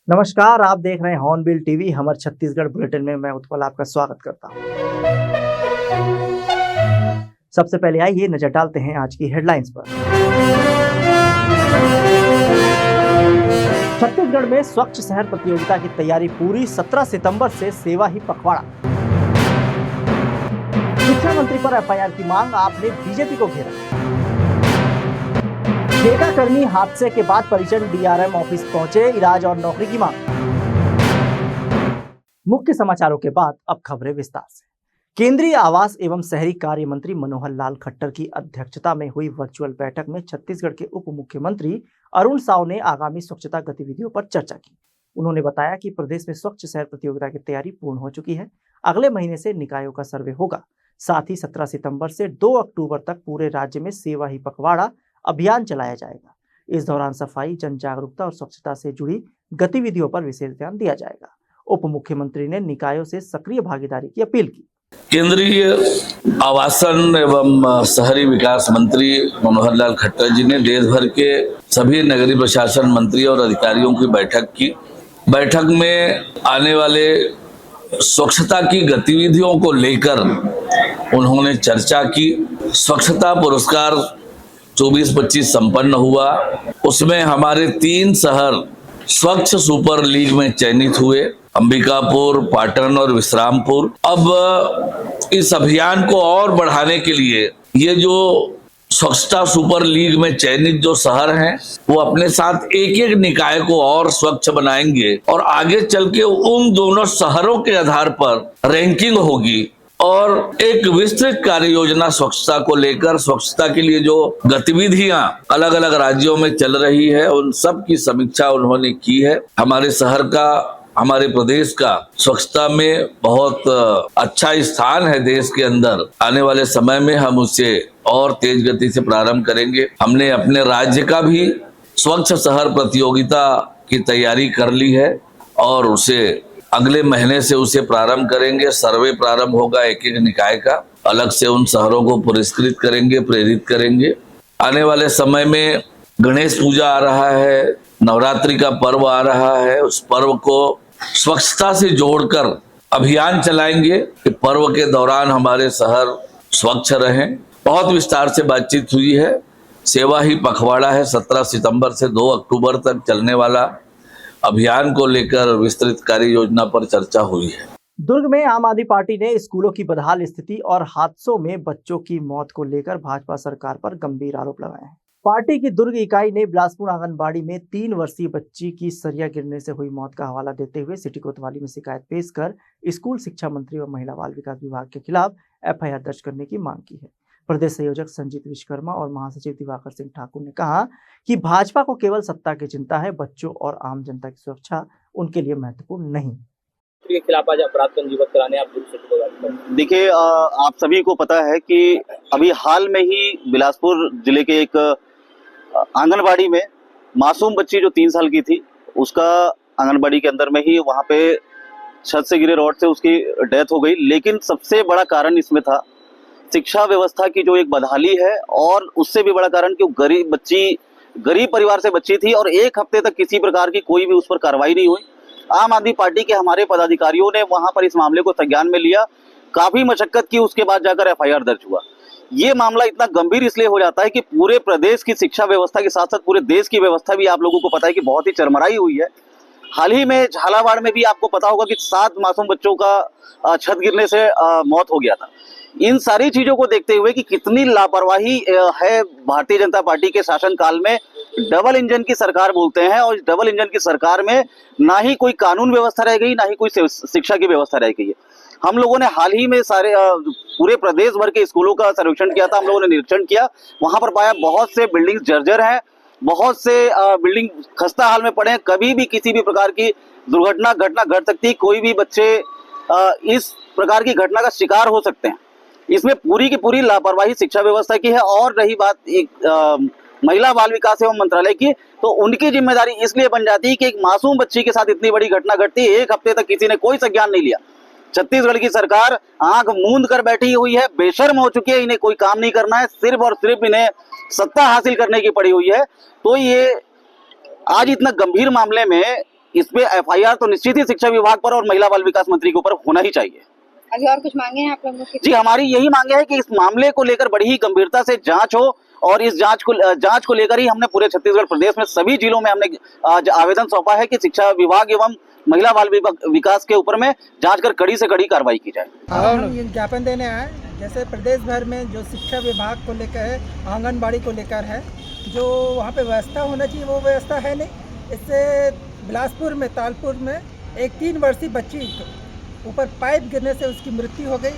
नमस्कार, आप देख रहे हैं हॉर्नबिल टीवी। हमर छत्तीसगढ़ बुलेटिन में मैं उत्पल आपका स्वागत करता हूं। सबसे पहले आइए नजर डालते हैं आज की हेडलाइंस पर। छत्तीसगढ़ में स्वच्छ शहर प्रतियोगिता की तैयारी पूरी, 17 सितंबर से सेवा ही पखवाड़ा। शिक्षा मंत्री पर एफआईआर की मांग, आपने बीजेपी को घेरा। ठेका कर्मी हादसे के बाद परिजन डीआरएम ऑफिस पहुंचे, इलाज और नौकरी की मांग। मुख्य समाचारों के बाद अब खबरें विस्तार से। केंद्रीय आवास एवं शहरी कार्य मंत्री मनोहर लाल खट्टर की अध्यक्षता में हुई वर्चुअल बैठक में छत्तीसगढ़ के उप मुख्यमंत्री अरुण साव ने आगामी स्वच्छता गतिविधियों पर चर्चा की। उन्होंने बताया कि प्रदेश में स्वच्छ शहर प्रतियोगिता की तैयारी पूर्ण हो चुकी है। अगले महीने से निकायों का सर्वे होगा। साथ ही 17 सितंबर से 2 अक्टूबर तक पूरे राज्य में सेवा ही पखवाड़ा अभियान चलाया जाएगा। इस दौरान सफाई, जन जागरूकता और स्वच्छता से जुड़ी गतिविधियों पर विशेष ध्यान दिया जाएगा। उप मुख्यमंत्री ने निकायों से सक्रिय भागीदारी की अपील की। केंद्रीय आवासन एवं शहरी विकास मंत्री मनोहर लाल खट्टर जी ने देश भर के सभी नगरीय प्रशासन मंत्री और अधिकारियों की बैठक की। बैठक में आने वाले स्वच्छता की गतिविधियों को लेकर उन्होंने चर्चा की। स्वच्छता पुरस्कार 24-25 संपन्न हुआ। उसमें हमारे 3 शहर स्वच्छ सुपर लीग में चयनित हुए, अंबिकापुर, पाटन और विश्रामपुर। अब इस अभियान को और बढ़ाने के लिए ये जो स्वच्छता सुपर लीग में चयनित जो शहर हैं वो अपने साथ एक एक निकाय को और स्वच्छ बनाएंगे और आगे चल के उन दोनों शहरों के आधार पर रैंकिंग होगी और एक विस्तृत कार्य योजना स्वच्छता को लेकर, स्वच्छता के लिए जो गतिविधियां अलग अलग राज्यों में चल रही है उन सब की समीक्षा उन्होंने की है। हमारे शहर का, हमारे प्रदेश का स्वच्छता में बहुत अच्छा स्थान है देश के अंदर। आने वाले समय में हम उसे और तेज गति से प्रारंभ करेंगे। हमने अपने राज्य का भी स्वच्छ शहर प्रतियोगिता की तैयारी कर ली है और उसे अगले महीने से उसे प्रारंभ करेंगे। सर्वे प्रारंभ होगा एक एक निकाय का, अलग से उन शहरों को पुरस्कृत करेंगे, प्रेरित करेंगे। आने वाले समय में गणेश पूजा आ रहा है, नवरात्रि का पर्व आ रहा है। उस पर्व को स्वच्छता से जोड़कर अभियान चलाएंगे कि पर्व के दौरान हमारे शहर स्वच्छ रहें। बहुत विस्तार से बातचीत हुई है। सेवा ही पखवाड़ा है, 17 सितंबर से 2 अक्टूबर तक चलने वाला अभियान को लेकर विस्तृत कार्य योजना पर चर्चा हुई है। दुर्ग में आम आदमी पार्टी ने स्कूलों की बदहाल स्थिति और हादसों में बच्चों की मौत को लेकर भाजपा सरकार पर गंभीर आरोप लगाए हैं। पार्टी की दुर्ग इकाई ने बिलासपुर आंगनबाड़ी में 3 वर्षीय बच्ची की सरिया गिरने से हुई मौत का हवाला देते हुए सिटी कोतवाली में शिकायत पेश कर स्कूल शिक्षा मंत्री व महिला बाल विकास विभाग के खिलाफ एफआईआर दर्ज करने की मांग की है। प्रदेश संयोजक संजीत विश्वकर्मा और महासचिव दिवाकर सिंह ठाकुर ने कहा कि भाजपा को केवल सत्ता की चिंता है, बच्चों और आम जनता की सुरक्षा उनके लिए महत्वपूर्ण नहीं। के खिलाफ आज अपराध पंजीबद्ध कराने आप देखिए, आप सभी को पता है कि अभी हाल में ही बिलासपुर जिले के एक आंगनबाड़ी में मासूम बच्ची जो 3 साल की थी, उसका आंगनबाड़ी के अंदर में ही वहां पे छत से गिरे रॉड से उसकी डेथ हो गई। लेकिन सबसे बड़ा कारण इसमें था शिक्षा व्यवस्था की जो एक बदहाली है और उससे भी बड़ा कारण कि गरीब परिवार से बच्ची थी और 1 हफ्ते तक किसी प्रकार की कोई भी उस पर कार्रवाई नहीं हुई। आम आदमी पार्टी के हमारे पदाधिकारियों ने वहां पर इस मामले को संज्ञान में लिया, काफी मशक्कत की, उसके बाद जाकर एफआईआर दर्ज हुआ। ये मामला इतना गंभीर इसलिए हो जाता है कि पूरे प्रदेश की शिक्षा व्यवस्था के साथ साथ पूरे देश की व्यवस्था भी आप लोगों को पता है कि बहुत ही चरमराई हुई है। हाल ही में झालावाड़ में भी आपको पता होगा कि 7 मासूम बच्चों का छत गिरने से मौत हो गया था। इन सारी चीजों को देखते हुए कि कितनी लापरवाही है भारतीय जनता पार्टी के शासनकाल में, डबल इंजन की सरकार बोलते हैं और इस डबल इंजन की सरकार में ना ही कोई कानून व्यवस्था रह गई, ना ही कोई शिक्षा की व्यवस्था रह गई है। हम लोगों ने हाल ही में सारे पूरे प्रदेश भर के स्कूलों का सर्वेक्षण किया था। हम लोगों ने निरीक्षण किया, वहां पर पाया बहुत से बिल्डिंग जर्जर हैं, बहुत से बिल्डिंग खस्ता हाल में पड़े हैं। कभी भी किसी भी प्रकार की घटना घट सकती है, कोई भी बच्चे इस प्रकार की घटना का शिकार हो सकते हैं। इसमें पूरी की पूरी लापरवाही शिक्षा व्यवस्था की है। और रही बात एक महिला बाल विकास एवं मंत्रालय की, तो उनकी जिम्मेदारी इसलिए बन जाती है कि एक मासूम बच्ची के साथ इतनी बड़ी घटना घटती है, 1 हफ्ते तक किसी ने कोई संज्ञान नहीं लिया। छत्तीसगढ़ की सरकार आंख मूंद कर बैठी हुई है, बेशर्म हो चुकी है, इन्हें कोई काम नहीं करना है, सिर्फ और सिर्फ इन्हें सत्ता हासिल करने की पड़ी हुई है। तो ये आज इतना गंभीर मामले में इस पे एफआईआर तो निश्चित ही शिक्षा विभाग पर और महिला बाल विकास मंत्री के ऊपर होना ही चाहिए। अभी और कुछ मांगे हैं आप लोगों की? जी, हमारी यही मांगे है कि इस मामले को लेकर बड़ी ही गंभीरता से जांच हो और इस जांच को लेकर ही हमने पूरे छत्तीसगढ़ प्रदेश में सभी जिलों में हमने आज आवेदन सौंपा है कि शिक्षा विभाग एवं महिला बाल विकास के ऊपर में जांच कर कड़ी से कड़ी कार्रवाई की जाए। हम ये ज्ञापन देने आए, जैसे प्रदेश भर में जो शिक्षा विभाग को लेकर है, आंगनबाड़ी को लेकर है, जो वहाँ पे व्यवस्था होना चाहिए वो व्यवस्था है नहीं। इससे बिलासपुर में तालपुर में एक 3 वर्षीय बच्ची ऊपर पाइप गिरने से उसकी मृत्यु हो गई,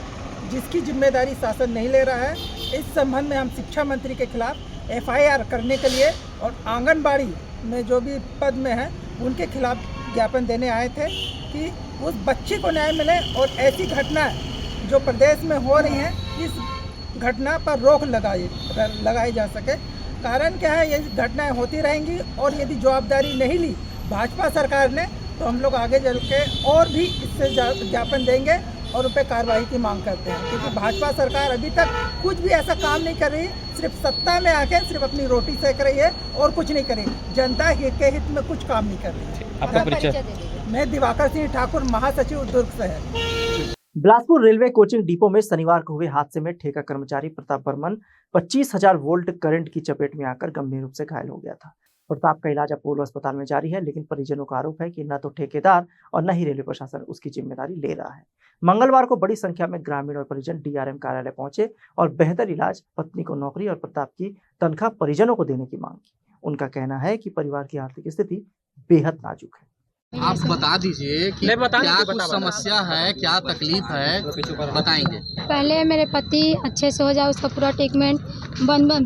जिसकी जिम्मेदारी शासन नहीं ले रहा है। इस संबंध में हम शिक्षा मंत्री के खिलाफ एफआईआर करने के लिए और आंगनबाड़ी में जो भी पद में है उनके खिलाफ ज्ञापन देने आए थे कि उस बच्ची को न्याय मिले और ऐसी घटना जो प्रदेश में हो रही हैं इस घटना पर रोक लगाई जा सके। कारण क्या है, ये घटनाएं होती रहेंगी और यदि जवाबदारी नहीं ली भाजपा सरकार ने तो हम लोग आगे चल के और भी इससे ज्ञापन देंगे और उन पर कार्रवाई की मांग करते हैं, क्योंकि भाजपा सरकार अभी तक कुछ भी ऐसा काम नहीं कर रही, सिर्फ सत्ता में आके सिर्फ अपनी रोटी सेक रही है और कुछ नहीं कर रही, जनता के हित में कुछ काम नहीं कर रही है। आपका परिचय? मैं दिवाकर सिंह ठाकुर, महासचिव दुर्ग से है। बिलासपुर रेलवे कोचिंग डिपो में शनिवार को हुए हादसे में ठेका कर्मचारी प्रताप बर्मन 25,000 वोल्ट करंट की चपेट में आकर गंभीर रूप से घायल हो गया था। प्रताप का इलाज अपोलो अस्पताल में जारी है, लेकिन परिजनों का आरोप है कि न तो ठेकेदार और न ही रेलवे प्रशासन उसकी जिम्मेदारी ले रहा है। मंगलवार को बड़ी संख्या में ग्रामीण और परिजन डीआरएम कार्यालय पहुंचे और बेहतर इलाज, पत्नी को नौकरी और प्रताप की तनख्वाह परिजनों को देने की मांग की। उनका कहना है कि परिवार की आर्थिक स्थिति बेहद नाजुक है। आप बता दीजिए कि क्या कुछ समस्या है, क्या तकलीफ है, बताएंगे। पहले मेरे पति अच्छे से हो जाए, उसका पूरा ट्रीटमेंट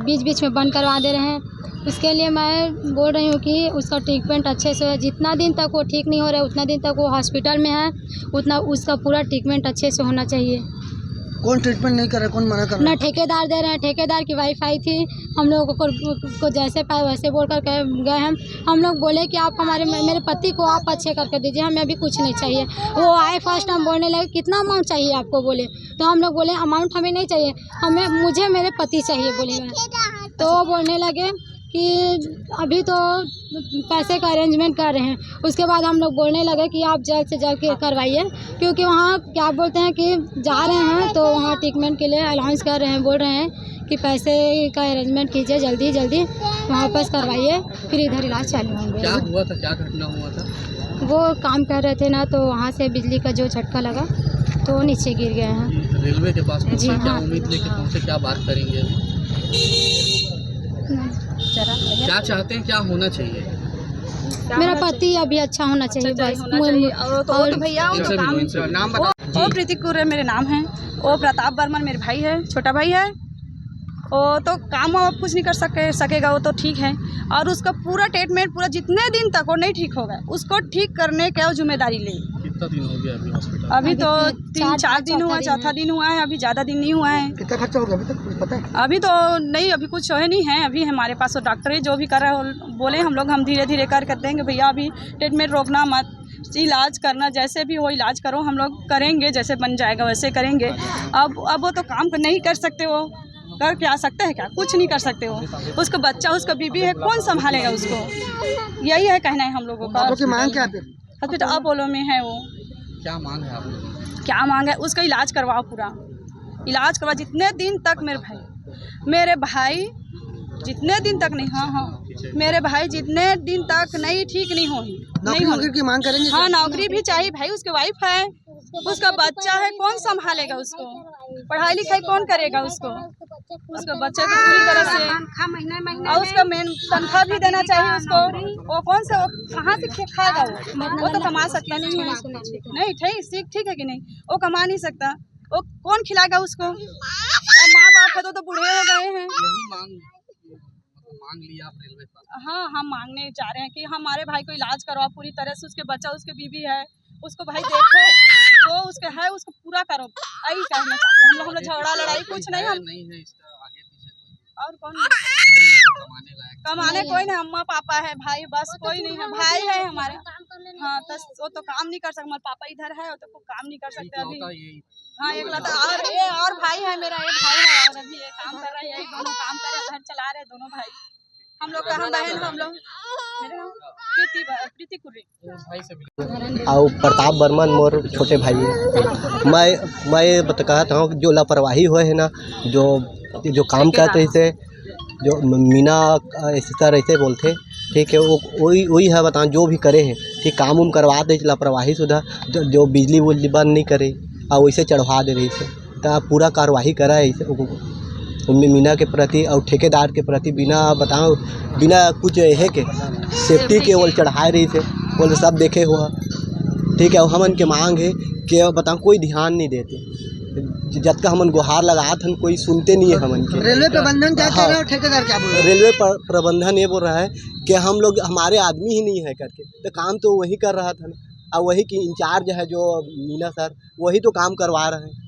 बीच बीच में बंद करवा दे रहे हैं। उसके लिए मैं बोल रही हूँ कि उसका ट्रीटमेंट अच्छे से हो। जितना दिन तक वो ठीक नहीं हो रहा है उतना दिन तक वो हॉस्पिटल में है, उतना उसका पूरा ट्रीटमेंट अच्छे से होना चाहिए। कौन ट्रीटमेंट नहीं कर रहा, कौन मना कर रहा ना ठेकेदार दे रहे हैं। ठेकेदार की वाइफ आई थी, हम लोगों को जैसे पाए वैसे बोल कर गए हैं। हम लोग बोले कि आप मेरे पति को आप अच्छे करके दीजिए, हमें अभी कुछ नहीं चाहिए। वो आए फर्स्ट हम बोलने लगे कितना अमाउंट चाहिए आपको, बोले तो हम लोग बोले अमाउंट हमें नहीं चाहिए, मुझे मेरे पति चाहिए बोले। तो वो बोलने लगे कि अभी तो पैसे का अरेंजमेंट कर रहे हैं। उसके बाद हम लोग बोलने लगे कि आप जल्द से जल्द करवाइए, क्योंकि वहाँ क्या बोलते हैं कि जा रहे हैं तो वहाँ ट्रीटमेंट के लिए अलाउंस कर रहे हैं, बोल रहे हैं कि पैसे का अरेंजमेंट कीजिए, जल्दी जल्दी वापस करवाइए, फिर इधर इलाज चालू होंगे। क्या हुआ था, क्या घटना हुआ था? वो काम कर रहे थे ना, तो वहाँ से बिजली का जो झटका लगा तो नीचे गिर गए हैं। रेलवे के पास जी क्या हाँ। उम्मीद लेके पहुँचे, क्या बात करेंगे अभी? क्या चाहते हैं, क्या होना चाहिए? मेरा पति अभी अच्छा होना चाहिए बस। और भैया इनसे काम इनसे नाम बता। ओ प्रीतिकुर है मेरे नाम है, ओ प्रताप बर्मन मेरे भाई है, छोटा भाई है। ओ तो काम आप कुछ नहीं कर सकेगा, वो तो ठीक है। और उसका पूरा ट्रीटमेंट पूरा जितने दिन तक वो नहीं ठीक होगा उसको ठीक करने का जिम्मेदारी ले। कितना दिन हो गया अभी हॉस्पिटल? अभी तो 3-4 दिन हुआ, चौथा दिन हुआ है, अभी ज़्यादा दिन नहीं हुआ है। कितना खर्चा हो गया अभी तक कुछ पता है? अभी तो नहीं, अभी कुछ है नहीं है। अभी हमारे पास वो डॉक्टर है जो भी कर रहा है, बोले हम धीरे धीरे कर देंगे भैया, अभी ट्रीटमेंट रोकना मत, इलाज करना, जैसे भी हो इलाज करो, हम लोग करेंगे, जैसे बन जाएगा वैसे करेंगे। अब वो तो काम नहीं कर सकते, वो कर क्या सकते हैं, क्या कुछ नहीं कर सकते हो। उसका बच्चा, उसका बीबी है, कौन संभालेगा उसको? यही है कहना है हम लोगों का। आपकी मांग क्या है? हॉस्पिटल अपोलो में है वो। क्या मांग है आप लोगों की? क्या मांग है? उसका इलाज करवाओ, पूरा इलाज करवाओ। जितने दिन तक मेरे भाई जितने दिन तक नहीं, हाँ मेरे भाई जितने दिन तक नहीं ठीक नहीं नौकरी की मांग करेंगे? हाँ नौकरी भी चाहिए भाई, उसके वाइफ है, उसका बच्चा है, कौन संभालेगा उसको? पढ़ाई लिखाई कौन करेगा उसको? उसका बच्चा को पूरी तरह से, और उसका मेन तनख्वाह भी देना चाहिए उसको। वो कौन सा, कहाँ से खाएगा वो तो कमा सकता नहीं है। नहीं ठीक है कि नहीं, वो कमा नहीं सकता, वो कौन खिलाएगा उसको? और माँ बाप है तो बूढ़े हो गए हैं। मांग लिया आप रेलवे पर? हाँ, हम मांगने जा रहे हैं कि हमारे भाई को इलाज करवाओ पूरी तरह से, उसके बच्चा, उसके बीबी है, उसको भाई देखो, जो उसके है उसको पूरा करो। यही कहना चाहते हैं हम लोग झगड़ा लड़ाई कुछ नहीं, हम नहीं है इसका आगे पीछे कोई? और कौन कमाने कोई नहीं, अम्मा पापा है, भाई बस कोई नहीं है, भाई है हमारे। हाँ तो वो तो काम नहीं कर सकते, हमारे पापा इधर है तो काम नहीं कर सकते अभी। हाँ एक लता और भाई है मेरा, एक भाई है और अभी ये काम कर रहा है, दोनों काम कर रहे, घर चला रहे दोनों भाई। हम लोग का हम बहन हम लोग मेरा नाम प्रीति कुर्री और प्रताप बर्मन मोर छोटे भाई है। मैं कहता हूँ जो लापरवाही हुए है ना, जो काम करते थे, जो मीना सर ऐसे बोलते, ठीक है, वो वही है। बताओ जो भी करे हैं ठीक, काम उम करवा दे, लापरवाही सुधा जो बिजली उजली बंद नहीं करे और वैसे चढ़वा दे रही से, तो पूरा कार्रवाई करा है ऐसे मीना के प्रति और ठेकेदार के प्रति। बिना कुछ है के सेफ्टी के वो चढ़ा रही थे, बोले सब देखे हुआ, ठीक है। और हमन के मांग है कि बताओ कोई ध्यान नहीं देते, जब तक हमन गुहार लगा था कोई सुनते नहीं है हमन के। रेलवे प्रबंधन क्या कह रहा है, ठेकेदार क्या बोल रहा है? रेलवे प्रबंधन ये बोल रहा है कि हम लोग हमारे आदमी ही नहीं है करके, तो काम तो वही कर रहा था ना, और वही की इंचार्ज है जो मीना सर, वही तो काम करवा रहे हैं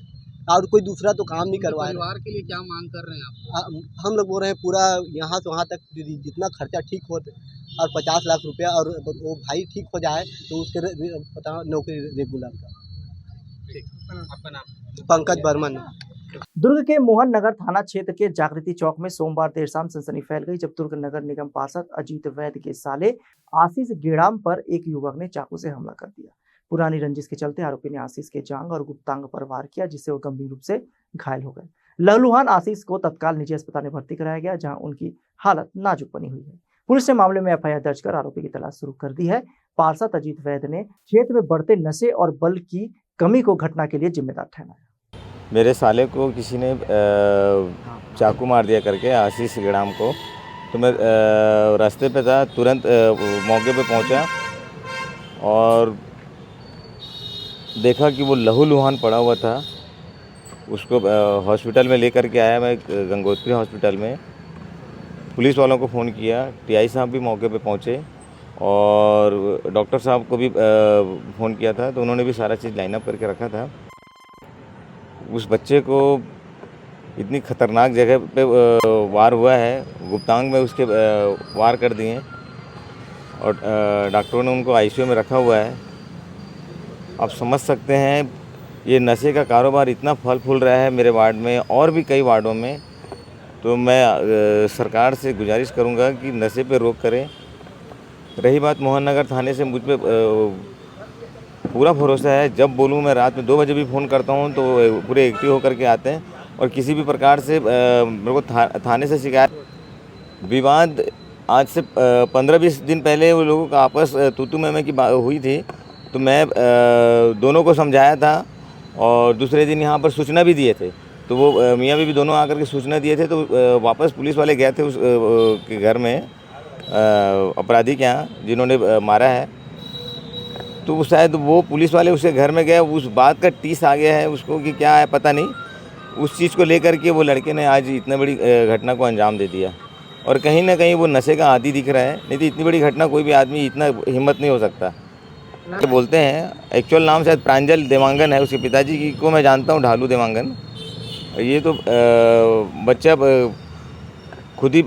और कोई दूसरा तो काम नहीं करवा रहा। परिवार के लिए क्या मांग कर रहे हैं आप? हम लोग बोल रहे हैं पूरा यहाँ से वहाँ तक जितना खर्चा ठीक हो और 50 लाख रुपया, और वो भाई ठीक हो जाए तो उसके पता नौकरी रेगुलर का। आपका नाम? पंकज बर्मन। दुर्ग के मोहन नगर थाना क्षेत्र के जागृति चौक में सोमवार देर शाम सनसनी फैल गई जब दुर्ग नगर निगम पार्षद अजीत वैद्य के साले आशीष गेड़ाम पर एक युवक ने चाकू से हमला कर दिया। पुरानी रंजिश के चलते आरोपी ने आशीष के जांघ और गुप्तांग पर वार किया, जिससे वो गंभीर रूप से घायल हो गए। लहलुहान आशीष को तत्काल निजी अस्पताल में भर्ती कराया गया, जहां उनकी हालत नाजुक बनी हुई है। पुलिस ने मामले में एफआईआर दर्ज कर आरोपी की तलाश शुरू कर दी है। पार्षद अजीत वैद्य ने क्षेत्र में बढ़ते नशे और बल की कमी को घटना के लिए जिम्मेदार ठहराया। मेरे साले को किसी ने चाकू मार दिया करके, आशीष गेड़ाम को, तो मैं रास्ते पे था, तुरंत मौके पे पहुंचा और देखा कि वो लहूलुहान पड़ा हुआ था। उसको हॉस्पिटल में लेकर के आया मैं, गंगोत्री हॉस्पिटल में। पुलिस वालों को फ़ोन किया, टीआई साहब भी मौके पे पहुंचे और डॉक्टर साहब को भी फ़ोन किया था, तो उन्होंने भी सारा चीज़ लाइन अप करके रखा था। उस बच्चे को इतनी ख़तरनाक जगह पे वार हुआ है, गुप्तांग में उसके वार कर दिए और डॉक्टरों ने उनको आईसीयू में रखा हुआ है। आप समझ सकते हैं ये नशे का कारोबार इतना फल फूल रहा है मेरे वार्ड में और भी कई वार्डों में। तो मैं सरकार से गुजारिश करूंगा कि नशे पे रोक करें। रही बात मोहन नगर थाने से, मुझ पे पूरा भरोसा है। जब बोलूं मैं रात में 2 बजे भी फ़ोन करता हूं तो पूरे एक्टिव होकर के आते हैं और किसी भी प्रकार से मेरे को थाने से शिकायत। विवाद आज से 15-20 दिन पहले वो लोगों का आपस तू मैं की बात हुई थी, तो मैं दोनों को समझाया था और दूसरे दिन यहाँ पर सूचना भी दिए थे। तो वो मियाँ बीवी दोनों आकर के सूचना दिए थे, तो वापस पुलिस वाले गए थे उस के घर में, अपराधी के यहाँ जिन्होंने मारा है। तो शायद वो पुलिस वाले उसके घर में गए, उस बात का टीस आ गया है उसको कि क्या है पता नहीं, उस चीज़ को लेकर के वो लड़के ने आज इतना बड़ी घटना को अंजाम दे दिया। और कहीं ना कहीं वो नशे का आदी दिख रहा है, नहीं तो इतनी बड़ी घटना कोई भी आदमी इतना हिम्मत नहीं हो सकता। तो बोलते हैं, एक्चुअल नाम शायद प्रांजल देवांगन है, उसके पिताजी की को मैं जानता हूँ, ढालू देवांगन। ये तो बच्चा खुद ही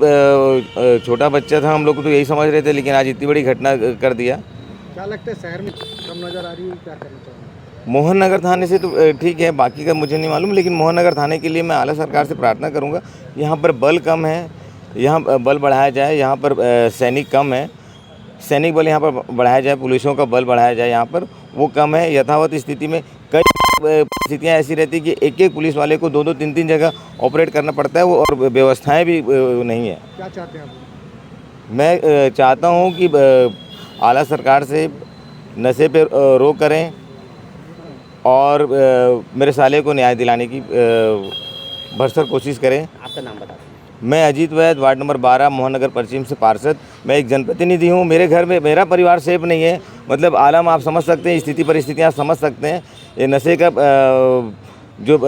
छोटा बच्चा था, हम लोग तो यही समझ रहे थे, लेकिन आज इतनी बड़ी घटना कर दिया। क्या लगता है शहर में कम नजर आ रही है, क्या करना चाहिए? मोहन नगर थाने से तो ठीक है, बाकी का मुझे नहीं मालूम, लेकिन मोहन नगर थाने के लिए मैं आला सरकार से प्रार्थना करूंगा। यहाँ पर बल कम है, यहाँ बल बढ़ाया जाए। यहाँ पर सैनिक कम है, सैनिक बल यहाँ पर बढ़ाया जाए, पुलिसों का बल बढ़ाया जाए। यहाँ पर वो कम है। यथावत स्थिति में कई परिस्थितियाँ ऐसी रहती कि एक पुलिस वाले को 2-2, 3-3 जगह ऑपरेट करना पड़ता है, वो और व्यवस्थाएँ भी नहीं है। क्या चाहते हैं आप? मैं चाहता हूँ कि आला सरकार से नशे पे रोक करें और मेरे साले को न्याय दिलाने की भरसक कोशिश करें। आपका नाम बता। मैं अजीत वैद्य, वार्ड नंबर 12, मोहन नगर पश्चिम से पार्षद। मैं एक जनप्रतिनिधि हूँ। मेरे घर में मेरा परिवार सेफ नहीं है, मतलब आलम आप समझ सकते हैं, स्थिति परिस्थितियाँ आप समझ सकते हैं। ये नशे का जो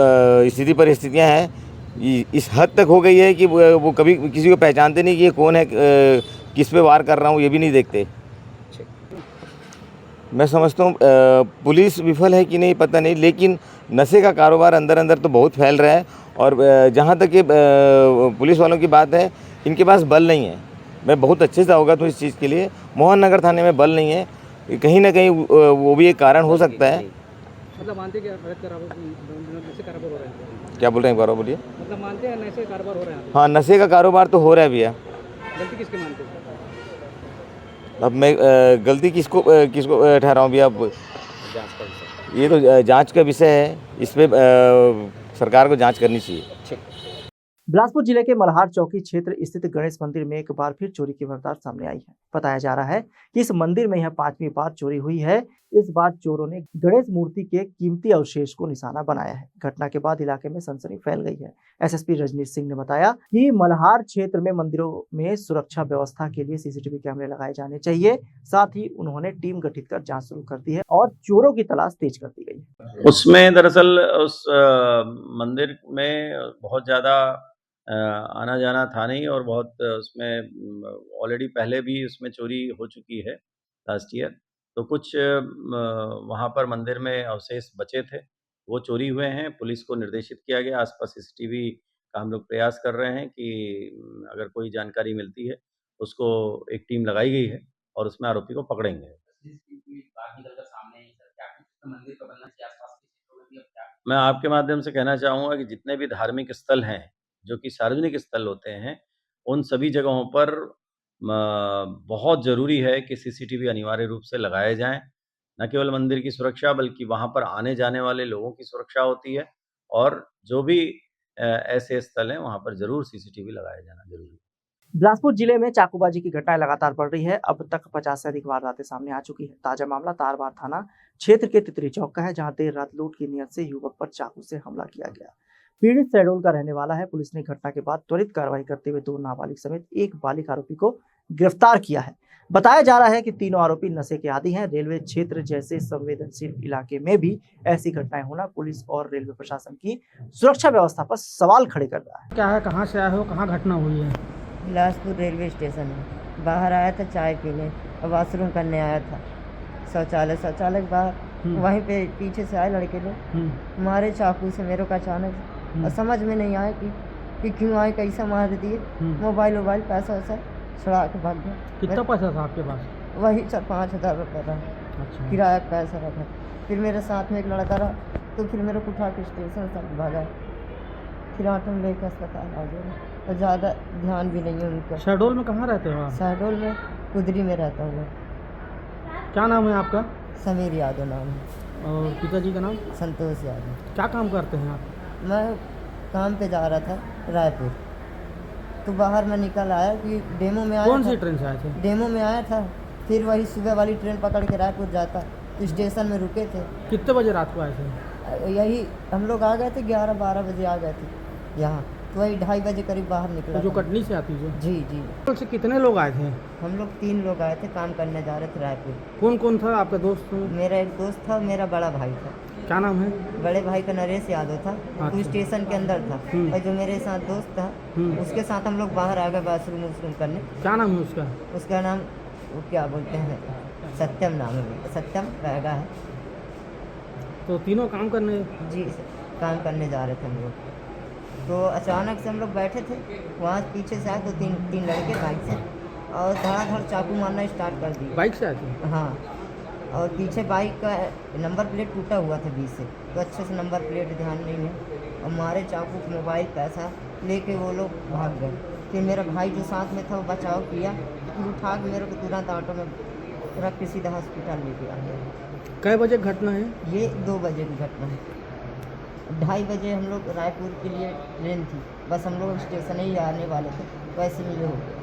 स्थिति परिस्थितियाँ हैं इस हद तक हो गई है कि वो कभी किसी को पहचानते नहीं कि ये कौन है, किस पे वार कर रहा हूँ, ये भी नहीं देखते। मैं समझता हूँ पुलिस विफल है कि नहीं पता नहीं, लेकिन नशे का कारोबार अंदर अंदर तो बहुत फैल रहा है। और जहाँ तक ये पुलिस वालों की बात है, इनके पास बल नहीं है। मैं बहुत अच्छे से अवगत हूँ इस चीज़ के लिए। मोहन नगर थाने में बल नहीं है, कहीं ना कहीं वो भी एक कारण हो सकता है। मतलब मानते हैं कि नशे कारोबार हो रहा है? क्या बोल रहे हैं, एक बार बोलिए। मतलब मानते हैं नशे कारोबार हो रहा है? हाँ, नशे का कारोबार तो हो रहा है भैया। गलती किसकी मानते हैं? अब मैं गलती किसको ठहराऊं भैया? अब जांच का विषय। ये तो जांच का विषय है, इस पे सरकार को जांच करनी चाहिए। बिलासपुर जिले के मल्हार चौकी क्षेत्र स्थित गणेश मंदिर में एक बार फिर चोरी की वारदात सामने आई है। बताया जा रहा है कि इस मंदिर में यह 5वीं बार चोरी हुई है। इस बार चोरों ने गणेश मूर्ति के कीमती अवशेष को निशाना बनाया है। घटना के बाद इलाके में सनसनी फैल गई है। एसएसपी रजनीश सिंह ने बताया कि मल्हार क्षेत्र में मंदिरों में सुरक्षा व्यवस्था के लिए सीसीटीवी कैमरे लगाए जाने चाहिए। साथ ही उन्होंने टीम गठित कर जाँच शुरू कर दी है और चोरों की तलाश तेज कर दी गई है। उसमें दरअसल उस मंदिर में बहुत ज़्यादा आना जाना था नहीं और बहुत उसमें ऑलरेडी पहले भी उसमें चोरी हो चुकी है लास्ट ईयर। तो कुछ वहाँ पर मंदिर में अवशेष बचे थे, वो चोरी हुए हैं। पुलिस को निर्देशित किया गया, आसपास सीसीटीवी का हम लोग प्रयास कर रहे हैं कि अगर कोई जानकारी मिलती है उसको एक टीम लगाई गई है और उसमें आरोपी को पकड़ेंगे। मैं आपके माध्यम से कहना चाहूँगा कि जितने भी धार्मिक स्थल हैं, जो कि सार्वजनिक स्थल होते हैं, उन सभी जगहों पर बहुत ज़रूरी है कि सीसीटीवी अनिवार्य रूप से लगाए जाएं। न केवल मंदिर की सुरक्षा बल्कि वहां पर आने जाने वाले लोगों की सुरक्षा होती है और जो भी ऐसे स्थल हैं वहां पर जरूर सीसीटीवी लगाया जाना जरूरी है। बिलासपुर जिले में चाकूबाजी की घटनाएं लगातार बढ़ रही है। अब तक 50 से अधिक वारदातें सामने आ चुकी है। ताजा मामला तारबार थाना क्षेत्र के तितरी चौक का है, जहां देर रात लूट की नियत से युवक पर चाकू से हमला किया गया। पीड़ित शहडोल का रहने वाला है। पुलिस ने घटना के बाद त्वरित कार्रवाई करते हुए 2 नाबालिग समेत एक बालिग आरोपी को गिरफ्तार किया है। बताया जा रहा है कि तीनों आरोपी नशे के आदी हैं। रेलवे क्षेत्र जैसे संवेदनशील इलाके में भी ऐसी घटनाएं होना पुलिस और रेलवे प्रशासन की सुरक्षा व्यवस्था पर सवाल खड़े कर रहा है। क्या है, कहाँ से आए हो, कहाँ घटना हुई है? बिलासपुर रेलवे स्टेशन में बाहर आया था चाय पीने और वॉशरूम करने आया था। शौचालय के बाहर वहीं पे पीछे से आए लड़के लोग, मारे चाकू से मेरे को अचानक। और समझ में नहीं आया कि क्यों आए, कैसा मार दिए। मोबाइल पैसा वैसा छुड़ा के भाग गया। कितना पैसा था आपके पास? वही 4-5 हज़ार रुपये था। अच्छा। किराया का पैसा रखा। फिर मेरे साथ में एक लड़का रहा, तो फिर मेरे को उठा के स्टेशन तक भागा। फिर ऑटो में लेकर अस्पताल आ गया और ज़्यादा ध्यान भी नहीं है उनका। शहडोल में कहाँ रहते हो आप? शहडोल में कुदरी में रहता हूँ। क्या नाम है आपका? समीर यादव नाम है। और पिताजी का नाम? संतोष यादव। क्या काम करते हैं आप? मैं काम पे जा रहा था रायपुर, तो बाहर मैं निकल आया कि डेमो में आया। कौन सी ट्रेन से आए थे? डेमो में आया था। फिर वही सुबह वाली ट्रेन पकड़ के रायपुर जाता, तो स्टेशन में रुके थे। कितने बजे रात को आए थे? यही हम लोग आ गए थे 11-12 बजे आ गए थे यहाँ, तो वही 2:30 बजे करीब बाहर निकला। तो जो कटनी से आती जो? जी। से कितने लोग आए थे? हम लोग 3 लोग आए थे, काम करने जा रहे थे रायपुर। कौन कौन था आपका दोस्त? मेरा एक दोस्त था, मेरा बड़ा भाई था। क्या नाम है? बड़े भाई का नरेश यादव था। वो स्टेशन के अंदर था और जो मेरे साथ दोस्त था उसके साथ हम लोग बाहर आ गए वॉशरूम करने। क्या नाम है उसका? उसका नाम वो क्या बोलते हैं, सत्यम नाम है, सत्यम बैगा है। तो तीनों काम करने? जी काम करने जा रहे थे हम लोग। तो अचानक से हम लोग बैठे थे, वहाँ पीछे से आए तो तीन लड़के बाइक से और धड़ाधड़ चाकू मारना स्टार्ट कर दिए। बाइक से आए थे? हाँ, और पीछे बाइक का नंबर प्लेट टूटा हुआ था बीच से, तो अच्छे से नंबर प्लेट ध्यान नहीं है। और मारे चाकू, मोबाइल, पैसा लेके वो लोग भाग गए। फिर मेरा भाई जो साथ में था वो बचाव किया, फिर उठा के मेरे को तुरंत ऑटो में रख के सीधा हॉस्पिटल लेके आ गया। कै बजे घटना है ये? 2 बजे की घटना है। 2:30 बजे हम लोग रायपुर के लिए ट्रेन थी, बस हम लोग स्टेशन ही आने वाले थे, वैसे में ये हो गया।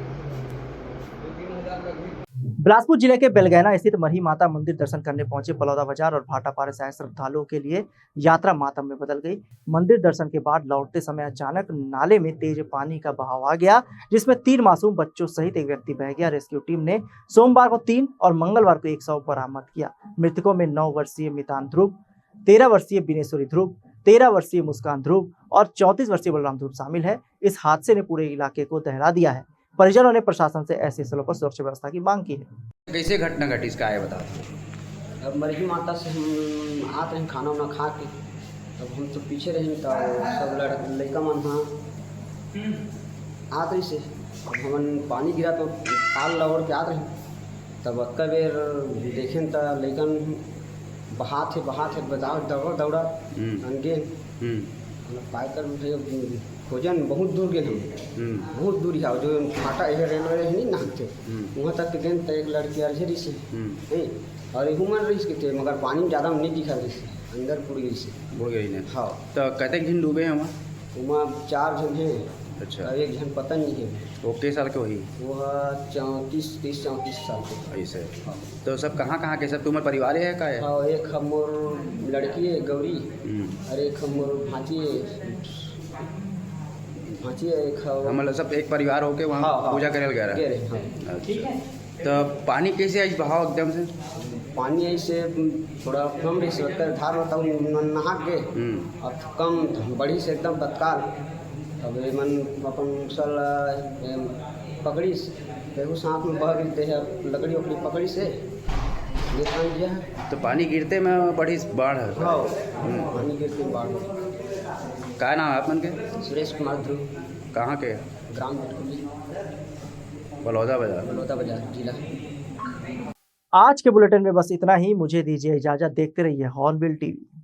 बिलासपुर जिले के बेलगैना स्थित मरही माता मंदिर दर्शन करने पहुंचे बलौदा बाजार और भाटापारा से आए श्रद्धालुओं के लिए यात्रा मातम में बदल गई। मंदिर दर्शन के बाद लौटते समय अचानक नाले में तेज पानी का बहाव आ गया, जिसमें 3 मासूम बच्चों सहित एक व्यक्ति बह गया। रेस्क्यू टीम ने सोमवार को 3 और मंगलवार को 1 शव बरामद किया। मृतकों में 9 वर्षीय मितान ध्रुव, 13 वर्षीय बिनेश्वरी ध्रुव, 13 वर्षीय मुस्कान ध्रुव और 34 वर्षीय बलराम ध्रुव शामिल है। इस हादसे ने पूरे इलाके को दहला दिया है। परिजनों ने प्रशासन से ऐसे स्थलों पर सुरक्षा व्यवस्था की मांग की है। कैसे घटना घटी इसका आए बता दो। अब मरही माता से हम आते हैं खाना वाना खा के, तब हम तो पीछे रहे तो सब लड़का मन हाँ आत रही से हमन पानी गिरा तो पाल लौड़ के आत रही, तब अक्का बेर देखें तो लड़कन बहात है बताओ दौड़ा अनगे पाकर खोजन बहुत दूर गए हम, बहुत दूर है जो फाटा रेलवे नहीं नाहते वहाँ तक गए तो एक लड़की अर्जरी से और ह्यूमन रिस्क के थे मगर पानी ज़्यादा नहीं दिखा रही से अंदर बुड़ गई से बुड़ गई ने। हाँ तो कहते दिन डूबे हैं वहाँ 4 जन हैं। अच्छा। और एक जन पता नहीं है वो किस साल के वही? वो 34 साल के ऐसे। तो सब कहाँ के सब तुम्हारे परिवार है का है? हाँ एक हमोर लड़की है गौरी और एक हमोर भांजी है एक मतलब सब एक परिवार होके वहाँ पूजा करे गया रहा। अच्छा। तो पानी कैसे आई बहाव एकदम से? पानी ऐसे थोड़ा कम रही से धार होता नहा के अब कम बड़ी से एकदम तत्काल अब मन अपन सल पकड़ी देखो सांप में बह गिरते हैं लकड़ी उकड़ी पकड़ी से ये काम किया है। तो पानी गिरते में बड़ी बाढ़ है? हाँ पानी गिरते में बाढ़। क्या नाम है अपन के? सुरेश कुमार ध्रुव। कहाँ के? ग्राम बलौदा बाजार जिला। आज के बुलेटिन में बस इतना ही। मुझे दीजिए इजाजत। देखते रहिए हॉर्नबिल टीवी।